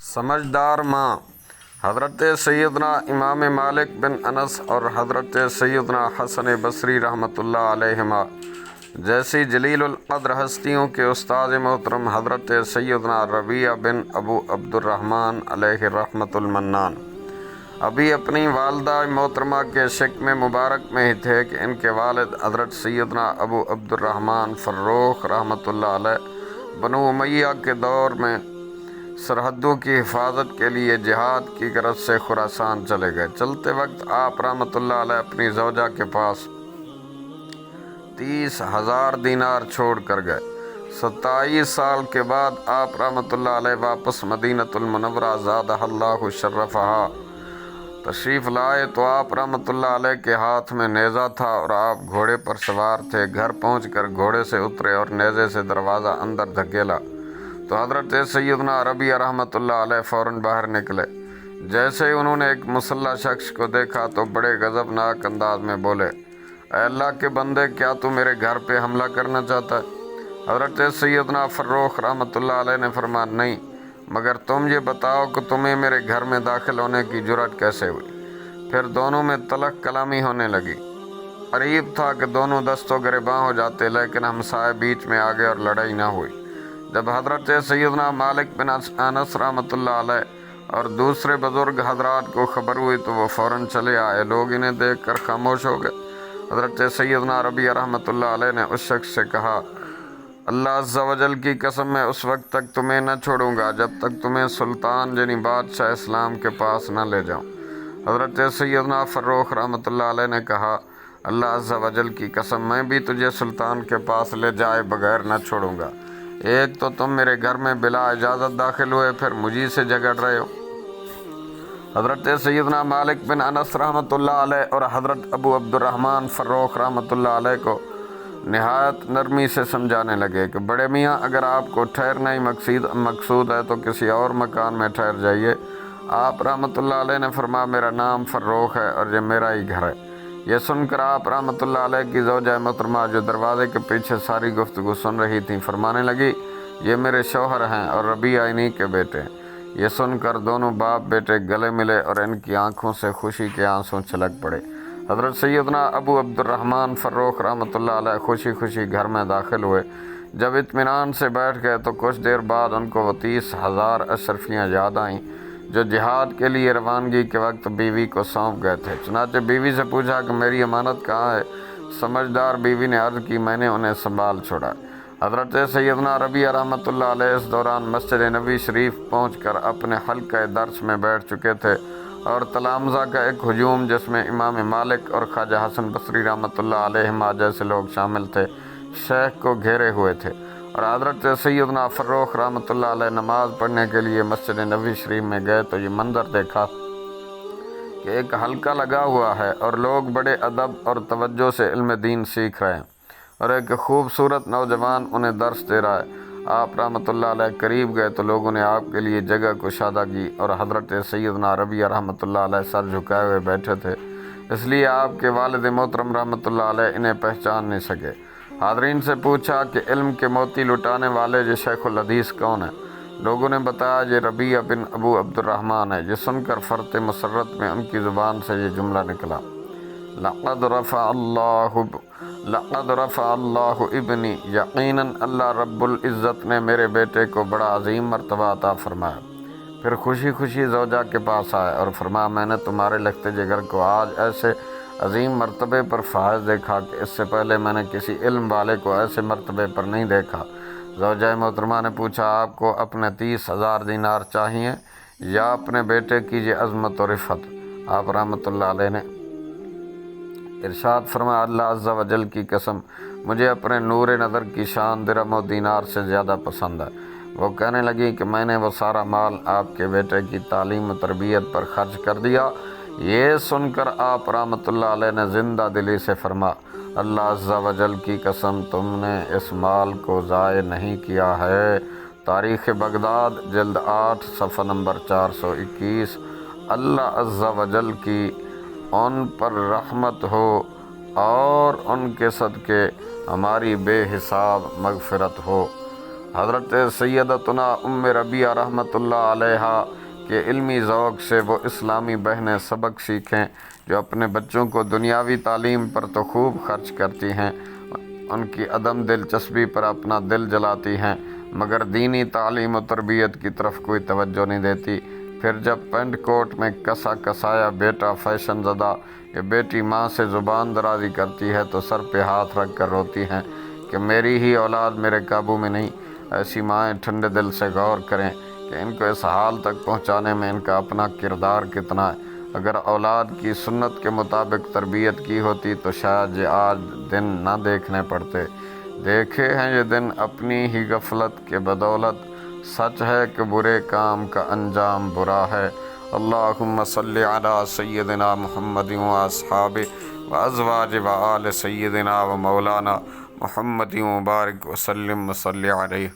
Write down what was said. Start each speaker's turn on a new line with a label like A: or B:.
A: سمجھدار ماں حضرت سیدنا امام مالک بن انس اور حضرت سیدنا حسن بصری رحمۃ اللہ علیہما جیسی جلیل القدر ہستیوں کے استاد محترم حضرت سیدنا ربیعہ بن ابو عبد الرحمن علیہ رحمۃ المنان ابھی اپنی والدہ محترمہ کے شکم مبارک میں ہی تھے کہ ان کے والد حضرت سیدنا ابو عبد الرحمن فروخ رحمۃ اللہ علیہ بنو امیہ کے دور میں سرحدوں کی حفاظت کے لیے جہاد کی غرض سے خراسان چلے گئے۔ چلتے وقت آپ رحمۃ اللہ علیہ اپنی زوجہ کے پاس 30,000 دینار چھوڑ کر گئے۔ 27 سال کے بعد آپ رحمۃ اللہ علیہ واپس مدینۃ المنورہ زادہ اللہ شرفہا تشریف لائے تو آپ رحمۃ اللہ علیہ کے ہاتھ میں نیزہ تھا اور آپ گھوڑے پر سوار تھے۔ گھر پہنچ کر گھوڑے سے اترے اور نیزے سے دروازہ اندر دھکیلا تو حضرت سیدنا ربیعہ رحمۃ اللہ علیہ فوراً باہر نکلے۔ جیسے ہی انہوں نے ایک مسلح شخص کو دیکھا تو بڑے غضبناک انداز میں بولے، اے اللہ کے بندے، کیا تو میرے گھر پہ حملہ کرنا چاہتا ہے؟ حضرت سیدنا فروخ رحمۃ اللہ علیہ نے فرمایا، نہیں، مگر تم یہ بتاؤ کہ تمہیں میرے گھر میں داخل ہونے کی جرأت کیسے ہوئی؟ پھر دونوں میں تلخ کلامی ہونے لگی۔ قریب تھا کہ دونوں دست و گریباں ہو جاتے، لیکن ہمسائے بیچ میں آ گئے اور لڑائی نہ ہوئی۔ جب حضرت سیدنا مالک بن انس رحمۃ اللہ علیہ اور دوسرے بزرگ حضرات کو خبر ہوئی تو وہ فوراً چلے آئے۔ لوگ انہیں دیکھ کر خاموش ہو گئے۔ حضرت سیدنا ربیعہ رحمۃ اللہ علیہ نے اس شخص سے کہا، اللہ عز و جل کی قسم، میں اس وقت تک تمہیں نہ چھوڑوں گا جب تک تمہیں سلطان یعنی بادشاہ اسلام کے پاس نہ لے جاؤں۔ حضرت سیدنا فروخ رحمۃ اللہ علیہ نے کہا، اللہ عز و جل کی قسم، میں بھی تجھے سلطان کے پاس لے جائے بغیر نہ چھوڑوں گا۔ ایک تو تم میرے گھر میں بلا اجازت داخل ہوئے، پھر مجھے سے جھگڑ رہے ہو۔ حضرت سیدنا مالک بن انس رحمۃ اللہ علیہ اور حضرت ابو عبد الرحمن فروخ رحمۃ اللہ علیہ کو نہایت نرمی سے سمجھانے لگے کہ بڑے میاں، اگر آپ کو ٹھہرنا ہی مقصود ہے تو کسی اور مکان میں ٹھہر جائیے۔ آپ رحمۃ اللہ علیہ نے فرمایا، میرا نام فروخ ہے اور یہ میرا ہی گھر ہے۔ یہ سن کر آپ رحمۃ اللہ علیہ کی زوجہ محترمہ جو دروازے کے پیچھے ساری گفتگو سن رہی تھیں فرمانے لگی، یہ میرے شوہر ہیں اور ربیعہ انہی کے بیٹے ہیں۔ یہ سن کر دونوں باپ بیٹے گلے ملے اور ان کی آنکھوں سے خوشی کے آنسو چھلک پڑے۔ حضرت سیدنا ابو عبد الرحمن فروخ رحمۃ اللہ علیہ خوشی خوشی گھر میں داخل ہوئے۔ جب اطمینان سے بیٹھ گئے تو کچھ دیر بعد ان کو وہ 30,000 اشرفیاں یاد آئیں جو جہاد کے لیے روانگی کے وقت بیوی کو سونپ گئے تھے۔ چنانچہ بیوی سے پوچھا کہ میری امانت کہاں ہے؟ سمجھدار بیوی نے عرض کی، میں نے انہیں سنبھال چھوڑا۔ حضرت سیدنا ربیعہ رحمۃ اللہ علیہ اس دوران مسجد نبوی شریف پہنچ کر اپنے حلقہ درس میں بیٹھ چکے تھے اور تلامذہ کا ایک ہجوم جس میں امام مالک اور خواجہ حسن بصری رحمۃ اللہ علیہما جیسے لوگ شامل تھے شیخ کو گھیرے ہوئے تھے، اور حضرت سیدنا فروخ رحمۃ اللہ علیہ نماز پڑھنے کے لیے مسجد نبوی شریف میں گئے تو یہ منظر دیکھا کہ ایک حلقہ لگا ہوا ہے اور لوگ بڑے ادب اور توجہ سے علم دین سیکھ رہے ہیں اور ایک خوبصورت نوجوان انہیں درس دے رہا ہے۔ آپ رحمۃ اللہ علیہ قریب گئے تو لوگوں نے آپ کے لیے جگہ کشادہ کی اور حضرت سیدنا ربیعہ رحمۃ اللہ علیہ سر جھکائے ہوئے بیٹھے تھے، اس لیے آپ کے والد محترم رحمۃ اللہ علیہ انہیں پہچان نہیں سکے۔ حاضرین سے پوچھا کہ علم کے موتی لٹانے والے یہ شیخ الحدیث کون ہیں؟ لوگوں نے بتایا یہ ربیعہ بن ابو عبد الرحمن ہے۔ یہ سن کر فرط مسرت میں ان کی زبان سے یہ جملہ نکلا، لقد رفع اللہ ابنی، یقیناً اللہ رب العزت نے میرے بیٹے کو بڑا عظیم مرتبہ عطا فرمایا۔ پھر خوشی خوشی زوجہ کے پاس آئے اور فرمایا، میں نے تمہارے لخت جگر کو آج ایسے عظیم مرتبے پر فائز دیکھا کہ اس سے پہلے میں نے کسی علم والے کو ایسے مرتبے پر نہیں دیکھا۔ زوجہ محترمہ نے پوچھا، آپ کو اپنے 30,000 دینار چاہیے یا اپنے بیٹے کی یہ عظمت و رفعت؟ آپ رحمۃ اللہ علیہ نے ارشاد فرمایا، اللہ عز و جل کی قسم، مجھے اپنے نور نظر کی شان درہم و دینار سے زیادہ پسند ہے۔ وہ کہنے لگی کہ میں نے وہ سارا مال آپ کے بیٹے کی تعلیم و تربیت پر خرچ کر دیا۔ یہ سن کر آپ رحمۃ اللہ علیہ نے زندہ دلی سے فرمایا، اللہ عز و جل کی قسم، تم نے اس مال کو ضائع نہیں کیا ہے۔ تاریخ بغداد جلد 8 صفحہ نمبر 421۔ اللہ عز و جل کی ان پر رحمت ہو اور ان کے صدقے ہماری بے حساب مغفرت ہو۔ حضرت سیدتنا ام ربیہ رحمۃ اللہ علیہا کے علمی ذوق سے وہ اسلامی بہنیں سبق سیکھیں جو اپنے بچوں کو دنیاوی تعلیم پر تو خوب خرچ کرتی ہیں، ان کی عدم دلچسپی پر اپنا دل جلاتی ہیں، مگر دینی تعلیم و تربیت کی طرف کوئی توجہ نہیں دیتی۔ پھر جب پینٹ کوٹ میں کسا کسایا بیٹا فیشن زدہ یا بیٹی ماں سے زبان درازی کرتی ہے تو سر پہ ہاتھ رکھ کر روتی ہیں کہ میری ہی اولاد میرے قابو میں نہیں۔ ایسی مائیں ٹھنڈے دل سے غور کریں کہ ان کو اس حال تک پہنچانے میں ان کا اپنا کردار کتنا ہے۔ اگر اولاد کی سنت کے مطابق تربیت کی ہوتی تو شاید یہ آج دن نہ دیکھنے پڑتے۔ دیکھے ہیں یہ دن اپنی ہی غفلت کے بدولت، سچ ہے کہ برے کام کا انجام برا ہے۔ اللہم صلی علی سیدنا محمد و اصحابہ و ازواج و آل سیدنا و مولانا محمد مبارک وسلم وصلی علیہ۔